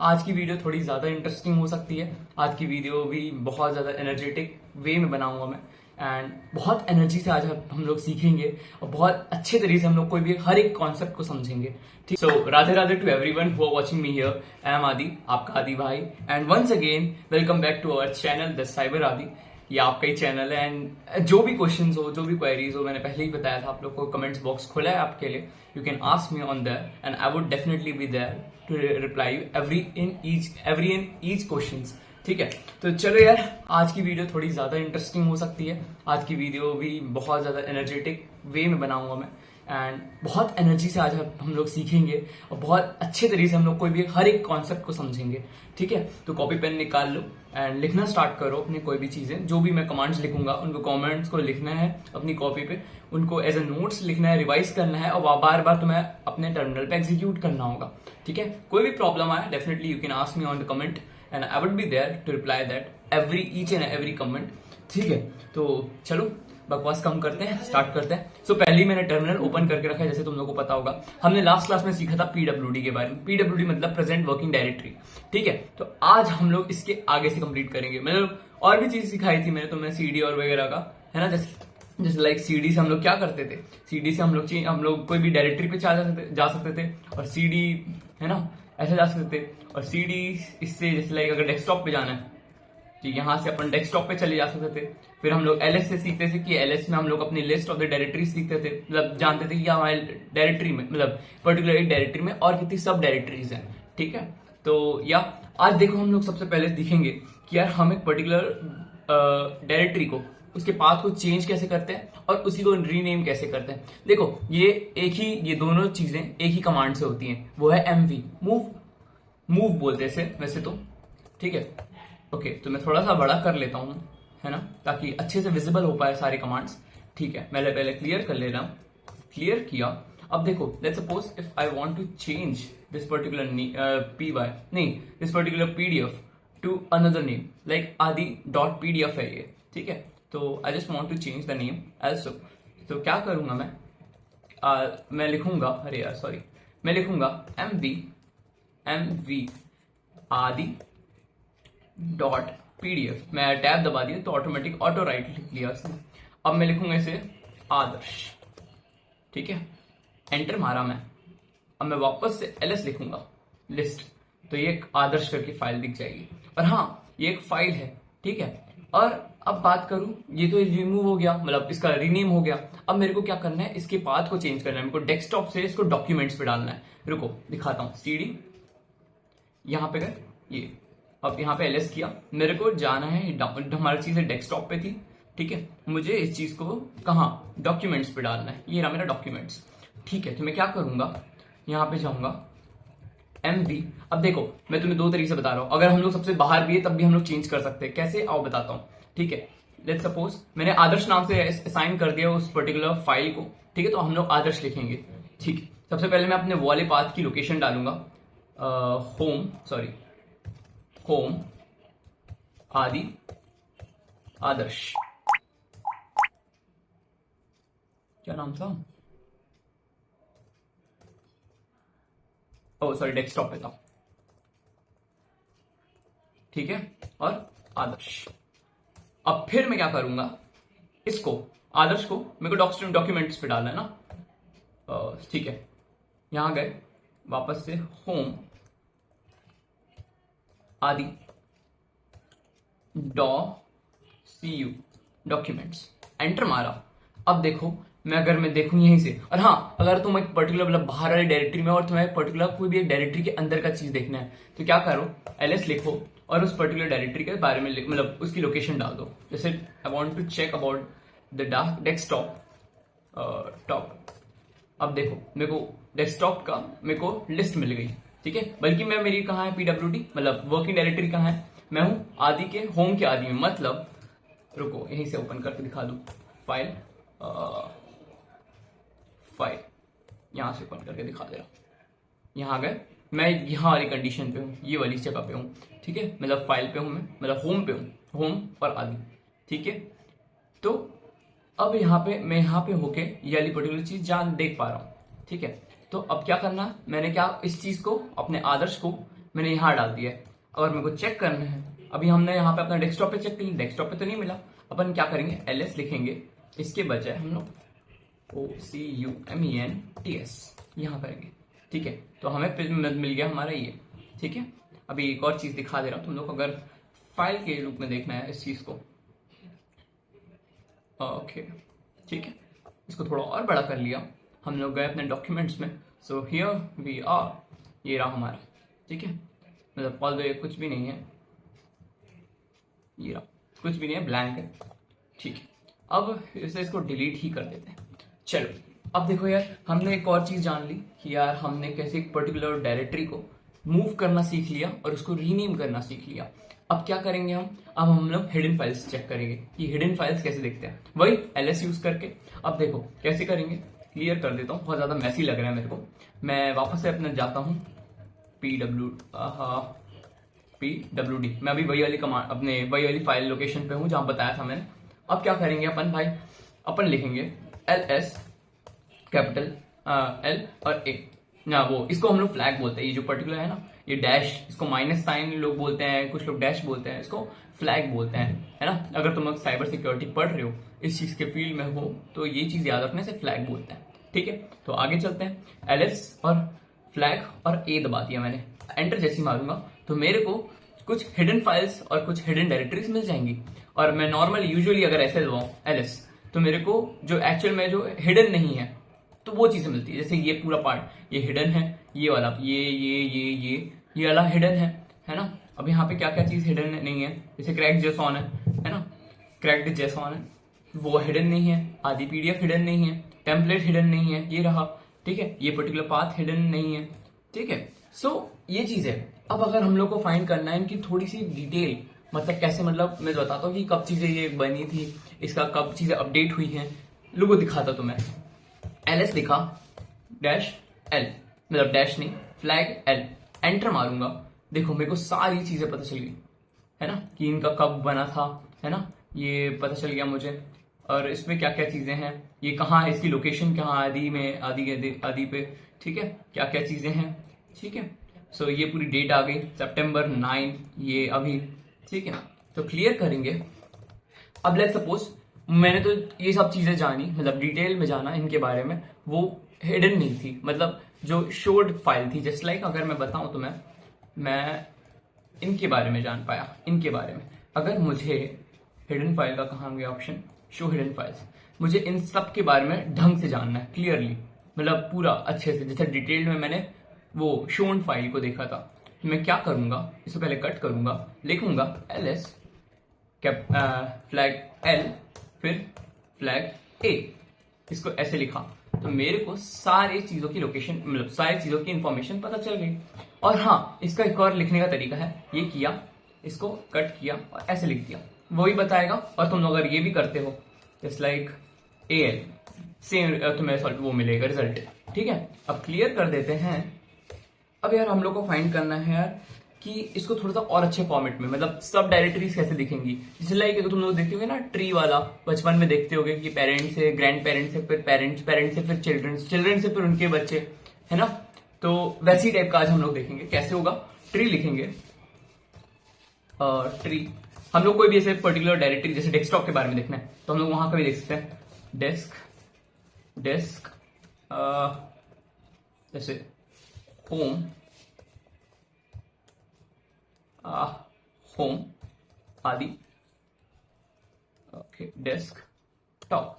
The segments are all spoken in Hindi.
आज की वीडियो थोड़ी ज़्यादा इंटरेस्टिंग हो सकती है। आज की वीडियो भी बहुत ज़्यादा एनर्जेटिक वे में बनाऊंगा मैं एंड बहुत एनर्जी से आज हम लोग सीखेंगे और बहुत अच्छे तरीके से हम लोग कोई भी हर एक कॉन्सेप्ट को समझेंगे। ठीक, so Radhe Radhe to everyone who are watching me here. I am Aadi, आपका आदि भाई, and once again welcome back to our channel the cyber Aadi. ये आपका ही चैनल है एंड जो भी क्वेश्चंस हो, जो भी क्वेरीज हो, मैंने पहले ही बताया था आप लोग को, कमेंट्स बॉक्स खुला है आपके लिए। You can ask me on there and I would definitely be there to reply you every in each questions. ठीक है, तो चलो यार, आज की वीडियो थोड़ी ज्यादा इंटरेस्टिंग हो सकती है। आज की वीडियो भी बहुत ज्यादा एनर्जेटिक वे में बनाऊंगा मैं एंड बहुत एनर्जी से आज हम लोग सीखेंगे और बहुत अच्छे तरीके से हम लोग कोई भी हर एक कॉन्सेप्ट को समझेंगे। ठीक है, तो कॉपी पेन निकाल लो एंड लिखना स्टार्ट करो अपनी कोई भी चीजें, जो भी मैं कमांड्स लिखूंगा उनको कमेंट्स को लिखना है अपनी कॉपी पे, उनको एज ए नोट्स लिखना है, रिवाइज करना है और बार बार तुम्हें अपने टर्मिनल पे एग्जीक्यूट करना होगा। ठीक है, कोई भी प्रॉब्लम आए definitely you can ask me on the comment and I would be there to reply that each and every comment. ठीक है, तो चलो बकवास कम करते हैं, स्टार्ट करते हैं। सो पहले ही मैंने टर्मिनल ओपन करके रखा है, जैसे तुम लोगों को पता होगा हमने लास्ट क्लास में सीखा था पीडब्ल्यूडी के बारे में। पीडब्ल्यूडी मतलब प्रेजेंट वर्किंग डायरेक्टरी। ठीक है, तो आज हम लोग इसके आगे से कंप्लीट करेंगे। मतलब और भी चीज सिखाई थी मैंने तुम्हें सीडी और वगैरह का, है ना। जैसे लाइक सीडी से हम लोग क्या करते थे, सीडी से हम लोग कोई भी डायरेक्टरी पे जा सकते थे और सीडी, है ना, ऐसे जा सकते थे। और सीडी इससे जैसे लाइक अगर डेस्कटॉप पे जाना है कि यहाँ से अपन डेस्कटॉप पे चले जा सकते थे। फिर हम लोग एलएस से सीखते थे कि एलएस में हम लोग अपनी लिस्ट ऑफ द डायरेक्टरी सीखते थे, मतलब जानते थे कि हमारे डायरेक्टरी में, मतलब पर्टिकुलर एक डायरेक्टरी में और कितनी सब डायरेक्टरीज हैं। ठीक है, तो या आज देखो हम लोग सबसे पहले दिखेंगे कि यार हम एक पर्टिकुलर डायरेक्टरी को, उसके पाथ को चेंज कैसे करते हैं और उसी को रीनेम कैसे करते हैं। देखो ये दोनों चीजें एक ही कमांड से होती हैं, वो है एमवी, मूव बोलते हैं इसे वैसे तो। ठीक है, ओके, तो मैं थोड़ा सा बड़ा कर लेता हूं, है ना, ताकि अच्छे से विजिबल हो पाए सारे कमांड्स। ठीक है, मैं पहले क्लियर कर ले रहा हूं। क्लियर किया। अब देखो, let's suppose if I want to change this particular this particular PDF to another name, like Aadi dot PDF है ये। ठीक है, तो I just want to change the name also. तो क्या करूंगा मैं लिखूंगा, अरे यार सॉरी, मैं लिखूंगा एमवी आदि डॉट पीडीएफ। मैं टैब दबा दिया तो ऑटोमेटिक ऑटो राइट लिख लिया उसने। अब मैं लिखूंगा इसे आदर्श। ठीक है, एंटर मारा मैं। अब मैं वापस से एलएस लिखूंगा, लिस्ट, तो ये एक आदर्श करके फाइल दिख जाएगी। और हाँ, ये एक फाइल है। ठीक है, और अब बात करूं, ये तो रिमूव हो गया, मतलब इसका रीनेम हो गया। अब मेरे को क्या करना है, इसके पाथ को चेंज करना है। मेरे को डेस्कटॉप से इसको डॉक्यूमेंट्स पे डालना है। रुको दिखाता हूं, सीडी यहां पे गए, ये अब यहाँ पे एलएस किया, मेरे को जाना है, हमारी चीज डेस्कटॉप पे थी। ठीक है, मुझे इस चीज को कहाँ, डॉक्यूमेंट्स पे डालना है। ये रहा मेरा डॉक्यूमेंट्स। ठीक है, तो मैं क्या करूंगा, यहाँ पे जाऊंगा एमवी। अब देखो मैं तुम्हें दो तरीके से बता रहा हूँ, अगर हम लोग सबसे बाहर भी है तब भी हम लोग चेंज कर सकते हैं। कैसे, आओ बताता हूँ। ठीक है, लेट्स सपोज मैंने आदर्श नाम से असाइन कर दिया उस पर्टिकुलर फाइल को। ठीक है, तो हम लोग आदर्श लिखेंगे। ठीक है, सबसे पहले मैं अपने वाले पाथ की लोकेशन डालूंगा, होम आदि आदर्श। क्या नाम था, ओ सॉरी, डेस्कटॉप पे था। ठीक है, और आदर्श। अब फिर मैं क्या करूंगा, इसको आदर्श को मेरे को डॉक्यूमेंट्स पे डालना है ना। ठीक है, यहां गए, वापस से होम आदि CU डॉक्यूमेंट्स, एंटर मारा। अब देखो अगर मैं देखूं यहीं से, और हाँ, अगर तुम एक पर्टिकुलर मतलब बाहर वाली डायरेक्टरी में और तुम्हें पर्टिकुलर कोई भी एक डायरेक्टरी के अंदर का चीज देखना है, तो क्या करो, एलएस लिखो और उस पर्टिकुलर डायरेक्टरी के बारे में मतलब उसकी लोकेशन डाल दो। जैसे I want to check about the desktop top. अब देखो मेरे को डेस्कटॉप का मेरे को लिस्ट मिल गई। ठीक है, बल्कि मेरी कहाँ है, पीडब्ल्यूडी मतलब वर्किंग डायरेक्टरी कहाँ है, मैं हूं आदि के होम के आदि में। मतलब रुको यहीं से ओपन करके दिखा दूं, फाइल यहां से ओपन करके दिखा दे रहा हूं। यहां गए, मैं यहाँ वाली कंडीशन पे हूँ, ये वाली जगह पे हूँ। ठीक है, मतलब फाइल पे हूँ मैं, मतलब होम पे हूँ, होम और आदि। ठीक है, तो अब मैं यहाँ पे होके ये वाली पर्टिकुलर चीज देख पा रहा हूँ। ठीक है, तो अब क्या करना, मैंने क्या इस चीज को, अपने आदर्श को मैंने यहाँ डाल दिया है। अगर मेरे को चेक करना है, अभी हमने यहाँ पे अपना डेस्कटॉप पे चेक किया, डेस्कटॉप पे तो नहीं मिला। अपन क्या करेंगे, ls लिखेंगे, इसके बजाय हम लोग OCUMENTS यहाँ करेंगे। ठीक है, तो हमें मिल गया हमारा ये। ठीक है, अभी एक और चीज दिखा दे रहा हूँ तुम लोग, अगर फाइल के रूप में देखना है इस चीज को। ओके, ठीक है, इसको थोड़ा और बड़ा कर लिया, हम लोग गए अपने डॉक्यूमेंट्स में। सो हियर वी आर, ये रहा हमारा। ठीक है, मतलब ऑल द कुछ भी नहीं है, ये रहा, कुछ भी नहीं है, ब्लैंक है। ठीक है, अब इसे इसको डिलीट ही कर देते हैं। चलो, अब देखो यार, हमने एक और चीज जान ली कि यार हमने कैसे एक पर्टिकुलर डायरेक्टरी को मूव करना सीख लिया और उसको रीनेम करना सीख लिया। अब क्या करेंगे अब हम लोग हिडन फाइल्स चेक करेंगे कि हिडन फाइल्स कैसे दिखते हैं, वही ls यूज करके। अब देखो कैसे करेंगे, क्लियर कर देता हूँ, बहुत ज्यादा मैसी लग रहा है मेरे को। मैं वापस से अपने जाता हूँ pwd, मैं अभी वही वाली कमांड, अपने वही वाली फाइल लोकेशन पे हूँ जहां बताया था मैंने। अब क्या करेंगे अपन भाई, अपन लिखेंगे ls कैपिटल L और A ना, वो इसको हम लोग फ्लैग बोलते हैं, ये जो पर्टिकुलर है ना, ये डैश, इसको माइनस साइन लोग बोलते हैं, कुछ लोग डैश बोलते हैं, इसको फ्लैग बोलते हैं, है ना। अगर तुम लोग साइबर सिक्योरिटी पढ़ रहे हो, इस चीज के फील्ड में हो, तो ये चीज याद रखने से फ्लैग बोलते हैं। ठीक है, तो आगे चलते हैं। ls और फ्लैग और A दबा दिया मैंने, एंटर जैसी मारूंगा तो मेरे को कुछ हिडन फाइल्स और कुछ हिडन डायरेक्टरीज मिल जाएंगी। और मैं नॉर्मल यूजुअली अगर ऐसे दबाऊं ls, तो मेरे को जो एक्चुअल में जो हिडन नहीं है तो वो चीजें मिलती है। जैसे ये पूरा पार्ट ये हिडन है, ये वाला ये वाला हिडन है ना। अब यहाँ पे क्या क्या चीज हिडन नहीं है, जैसे क्रैक जेसॉन है ना, क्रैक्ड जेसॉन है, वो हिडन नहीं है। आदि पीडीएफ हिडन नहीं है, टेम्पलेट हिडन नहीं है, ये रहा। ठीक है, ये पर्टिकुलर पाथ हिडन नहीं है। ठीक है, सो ये चीज है। अब अगर हम लोग को फाइंड करना है इनकी थोड़ी सी डिटेल, मतलब कैसे, मतलब मैं बताता हूँ कि कब चीजें ये बनी थी, इसका कब चीजें अपडेट हुई हैं, लोगों दिखाता तो मैं ls लिखा डैश l, मतलब डैश नहीं, फ्लैग l, एंटर मारूंगा, देखो मेरे को सारी चीजें पता चल गई, है ना, कि इनका कब बना था, है ना, ये पता चल गया मुझे। और इसमें क्या क्या चीजें हैं, ये कहाँ है, इसकी लोकेशन कहाँ, आदि में, आदि पे। ठीक है, क्या क्या चीजें हैं। ठीक है, सो ये पूरी डेट आ गई, September 9 ये अभी। ठीक है, तो क्लियर करेंगे। अब लेट्स सपोज मैंने तो ये सब चीजें जानी, मतलब डिटेल में जाना इनके बारे में, वो हिडन नहीं थी, मतलब जो शोड फाइल थी। जस्ट लाइक अगर मैं बताऊं तो मैं इनके बारे में जान पाया, इनके बारे में। अगर मुझे हिडन फाइल का कहाँ गया ऑप्शन, शो हिडन फाइल्स, मुझे इन सब के बारे में ढंग से जानना है, क्लियरली, मतलब पूरा अच्छे से, जैसे डिटेल में मैंने वो शोन फाइल को देखा था। मैं क्या करूंगा, इससे पहले कट करूंगा, लिखूंगा ls फ्लैग l फिर फ्लैग a, इसको ऐसे लिखा तो मेरे को सारी चीजों की लोकेशन, मतलब सारी चीजों की इंफॉर्मेशन पता चल गई। और हाँ, इसका एक और लिखने का तरीका है, ये किया, इसको कट किया और ऐसे लिख दिया, वही बताएगा। और तुम लोग अगर ये भी करते हो जस्ट लाइक al, सेम तुम्हें वो मिलेगा रिजल्ट। ठीक है, अब क्लियर कर देते हैं। अब यार हम लोग को फाइंड करना है यार कि इसको थोड़ा सा और अच्छे फॉर्मेट में, मतलब सब डायरेक्टरीज कैसे दिखेंगी। जैसे लाइक तुम लोग देखते होगे ना ट्री वाला, बचपन में देखते होगे कि पेरेंट्स से ग्रैंड पेरेंट्स से फिर पेरेंट्स, पेरेंट्स से फिर चिल्ड्रन, चिल्ड्रन से फिर उनके बच्चे, है ना। तो वैसी टाइप का आज हम लोग देखेंगे कैसे होगा। ट्री लिखेंगे, ट्री, हम लोग कोई भी ऐसे पर्टिकुलर डायरेक्टरी, जैसे डेस्कटॉप के बारे में देखना है तो हम लोग वहां का भी देख सकते हैं, डेस्क जैसे होम, होम आदि। ओके, डेस्क टॉप,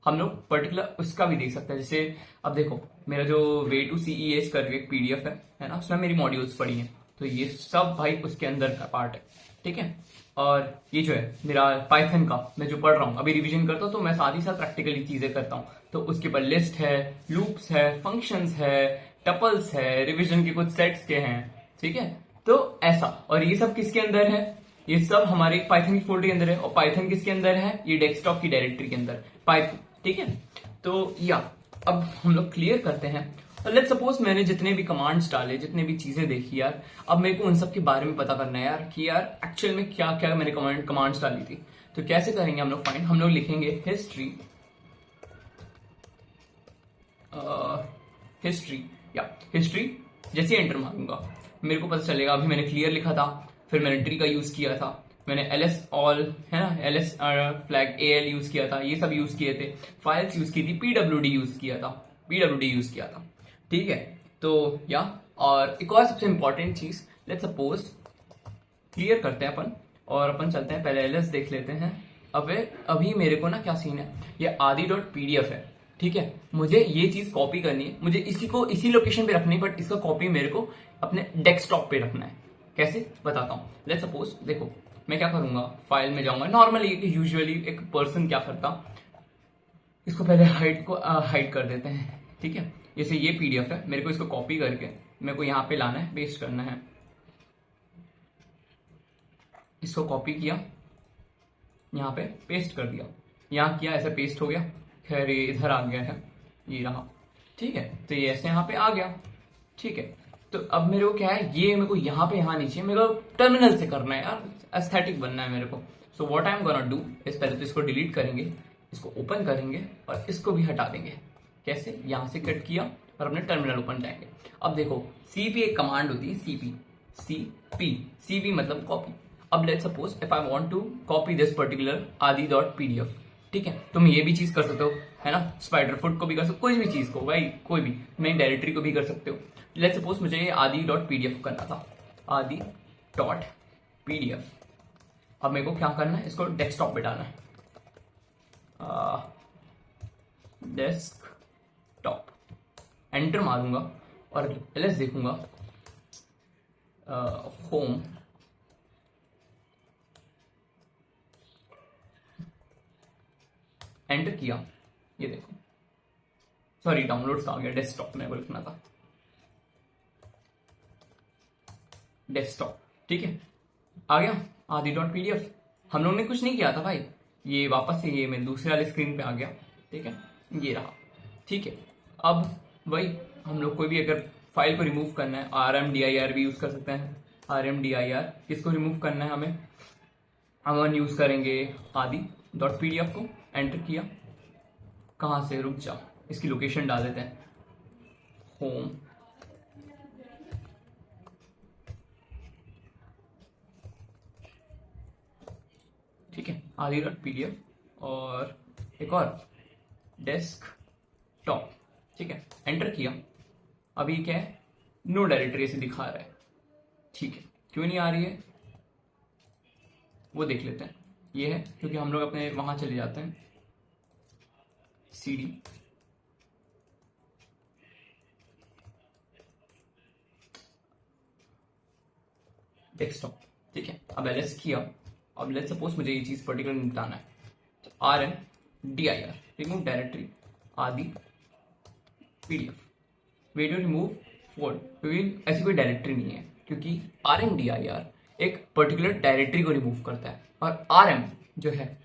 हम लोग पर्टिकुलर उसका भी देख सकते हैं। जैसे अब देखो मेरा जो वे टू CES करके एक PDF है ना, उसमें मेरी मॉड्यूल्स पड़ी हैं, तो ये सब भाई उसके अंदर का पार्ट है। ठीक है, और ये जो है मेरा पाइथन का, मैं जो पढ़ रहा हूँ अभी रिवीजन करता हूँ, तो मैं साथ ही साथ प्रैक्टिकली चीजें करता हूँ। तो उसके ऊपर लिस्ट है, लूप्स है, फंक्शंस है, टपल्स है, रिवीजन के कुछ सेट्स के हैं। ठीक है, तो ऐसा, और ये सब किसके अंदर है, ये सब हमारे पाइथन की फोल्डर के अंदर है। और पाइथन किसके अंदर है, ये डेस्कटॉप की डायरेक्टरी के अंदर पाइथन। ठीक है, तो या अब हम लोग क्लियर करते हैं। और लेट्स सपोज मैंने जितने भी कमांड्स डाले, जितने भी चीजें देखी यार, अब मेरे को उन सब के बारे में पता करना है यार कि यार एक्चुअल में क्या क्या मैंने कमांड्स डाली थी। तो कैसे करेंगे हम लोग फाइंड, हम लोग लिखेंगे हिस्ट्री, हिस्ट्री जैसे एंटर मारूंगा मेरे को पता चलेगा। अभी मैंने क्लियर लिखा था, फिर मैंने ट्री का यूज किया था, मैंने ls ऑल है ना, ls फ्लैग al यूज किया था, ये सब यूज किए थे, फाइल्स यूज की थी, pwd यूज किया था, ठीक है। तो या और एक और सबसे इंपॉर्टेंट चीज, लेट्स सपोज क्लियर करते हैं अपन और अपन चलते हैं, पहले ls देख लेते हैं। अभी मेरे को ना क्या सीन है, ये आदि.pdf है, ठीक है। मुझे ये चीज कॉपी करनी है, मुझे इसी लोकेशन पे रखनी है, बट इसका कॉपी मेरे को अपने डेस्कटॉप पे रखना है। कैसे बताता हूँ। लेट्स सपोज देखो, मैं क्या करूंगा, फाइल में जाऊंगा नॉर्मली, यूजुअली एक पर्सन क्या करता, इसको पहले हाइड कर देते हैं, ठीक है। जैसे ये पीडीएफ है, मेरे को इसको कॉपी करके मेरे को यहाँ पे लाना है, पेस्ट करना है। इसको कॉपी किया, यहाँ पे पेस्ट कर दिया, यहाँ किया, ऐसे पेस्ट हो गया। खैर ये इधर आ गया है, ये रहा, ठीक है। तो ये ऐसे यहाँ पे आ गया, ठीक है। तो अब मेरे को क्या है, ये मेरे को यहाँ पे यहाँ नीचे मेरे को टर्मिनल से करना है यार, एस्थेटिक बनना है मेरे को। So what I am gonna do इस, पहले तो इसको डिलीट करेंगे, इसको ओपन करेंगे और इसको भी हटा देंगे। कैसे, यहाँ से कट किया और अपने टर्मिनल ओपन जाएंगे। अब देखो cp एक कमांड होती है, cp मतलब कॉपी। अब let's suppose if I want to copy this particular आदि.pdf, ठीक है। तुम ये भी चीज कर सकते हो, है ना, स्पाइडर फुट को भी कर सकते हो, कोई भी चीज को भाई, कोई भी मेन डायरेक्टरी को भी कर सकते हो। लेट्स सपोज मुझे ये आदि.pdf करना था, आदि.pdf। अब मेरे को क्या करना है, इसको डेस्कटॉप पे डालना है, डेस्कटॉप, एंटर मारूंगा और ls देखूंगा, होम, एंटर किया, ये देखो, सॉरी डाउनलोड्स आ गया, डेस्कटॉप मेरे को लिखना था, डेस्कटॉप, ठीक है। आ गया आदि.pdf। हम लोग ने कुछ नहीं किया था भाई, ये वापस से ये मैं दूसरे वाले स्क्रीन पे आ गया, ठीक है, ये रहा, ठीक है। अब वही हम लोग कोई भी अगर फाइल को रिमूव करना है, rmdir भी यूज कर सकते हैं, rmdir किसको रिमूव करना है हमें, हम यूज करेंगे आदि.pdf को। एंटर किया, कहां से, रुक जा, इसकी लोकेशन डाल देते हैं, होम, ठीक है, आदि.pdf और एक और डेस्कटॉप, ठीक है। एंटर किया, अभी क्या है, नो डायरेक्टरी ऐसे दिखा रहा है, ठीक है। क्यों नहीं आ रही है वो देख लेते हैं। ये है क्योंकि हम लोग अपने वहां चले जाते हैं, cd, डेस्कटॉप, ठीक है। अब ls किया, अब लेट्स सपोज मुझे ये चीज पर्टिकुलर निपटाना है, तो rmdir रिमूव डायरेक्टरी आदि.pdf, वीडियो रिमूव फोल्ड, क्योंकि ऐसी कोई डायरेक्टरी नहीं है, क्योंकि rmdir एक पर्टिकुलर डायरेक्टरी को रिमूव करता है, और rm जो है,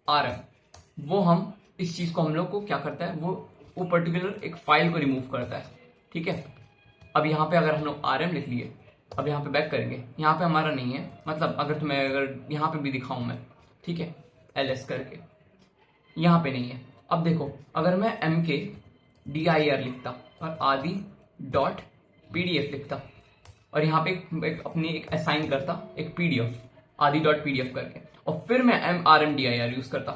rm वो हम इस चीज को हम लोग को क्या करता है, वो पर्टिकुलर एक फाइल को रिमूव करता है, ठीक है। अब यहाँ पे अगर हम लोग rm लिख लिए, अब यहाँ पे बैक करेंगे, यहाँ पे हमारा नहीं है, मतलब अगर यहाँ पे भी दिखाऊं मैं, ठीक है, ls करके, यहाँ पे नहीं है। अब देखो अगर मैं mkdir लिखता और आदि.pdf लिखता और यहाँ पे अपनी एक असाइन करता एक pdf आदि.pdf करके, और फिर मैं rmdir यूज करता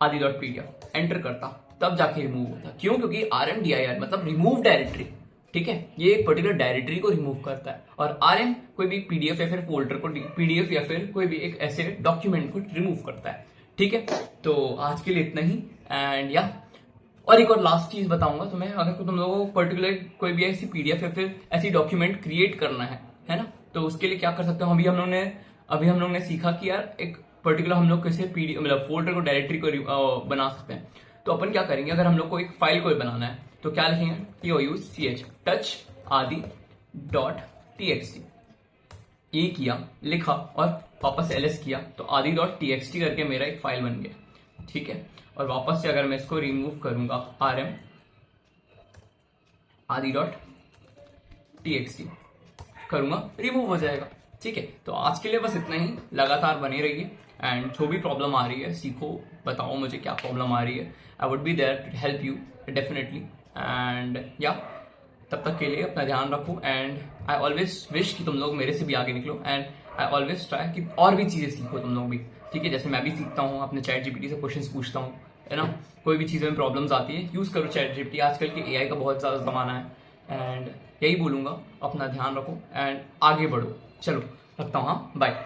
आदि.pdf, एंटर करता, तब जाके रिमूव होता। क्यों, क्योंकि rmdir मतलब रिमूव डायरेक्टरी, ठीक है। ये एक पर्टिकुलर डायरेक्टरी को रिमूव करता है, और rm कोई भी पीडीएफ या फिर फोल्डर को, पीडीएफ या फिर कोई भी एक ऐसे डॉक्यूमेंट को रिमूव करता है, ठीक है। तो आज के लिए इतना ही, एंड या और एक और लास्ट चीज बताऊंगा तुम्हें, अगर तुम लोगों को पर्टिकुलर कोई भी ऐसी पीडीएफ या फिर ऐसी डॉक्यूमेंट क्रिएट करना है ना, तो उसके लिए क्या कर सकते हो, अभी हम लोग ने सीखा कि यार एक पर्टिकुलर हम लोग कैसे पीडीएफ मतलब फोल्डर को, डायरेक्टरी को बना सकते हैं। तो अपन क्या करेंगे, अगर हम लोग को एक फाइल को बनाना है तो क्या लिखेंगे, touch टच आदि.txt, ये किया, लिखा और वापस ls किया, तो आदि.txt करके मेरा एक फाइल बन गया, ठीक है। और वापस से अगर मैं इसको रिमूव करूंगा, rm आदि.txt करूंगा, रिमूव हो जाएगा, ठीक है। तो आज के लिए बस इतना ही, लगातार बने रहिए, एंड जो भी प्रॉब्लम आ रही है सीखो, बताओ मुझे क्या प्रॉब्लम आ रही है, I would be there to help you definitely, and या तब तक के लिए अपना ध्यान रखो एंड आई ऑलवेज विश कि तुम लोग मेरे से भी आगे निकलो एंड आई ऑलवेज ट्राई कि और भी चीज़ें सीखो तुम लोग भी, ठीक है। जैसे मैं भी सीखता हूँ, अपने चैट जीपीटी से क्वेश्चंस पूछता हूँ, है ना। कोई भी चीज़ में प्रॉब्लम्स आती है, यूज़ करो चैट जीपीटी। आजकल के एआई का बहुत ज़्यादा ज़माना है एंड यही बोलूँगा, अपना ध्यान रखो एंड आगे बढ़ो। चलो रखता हूँ, हाँ, बाय।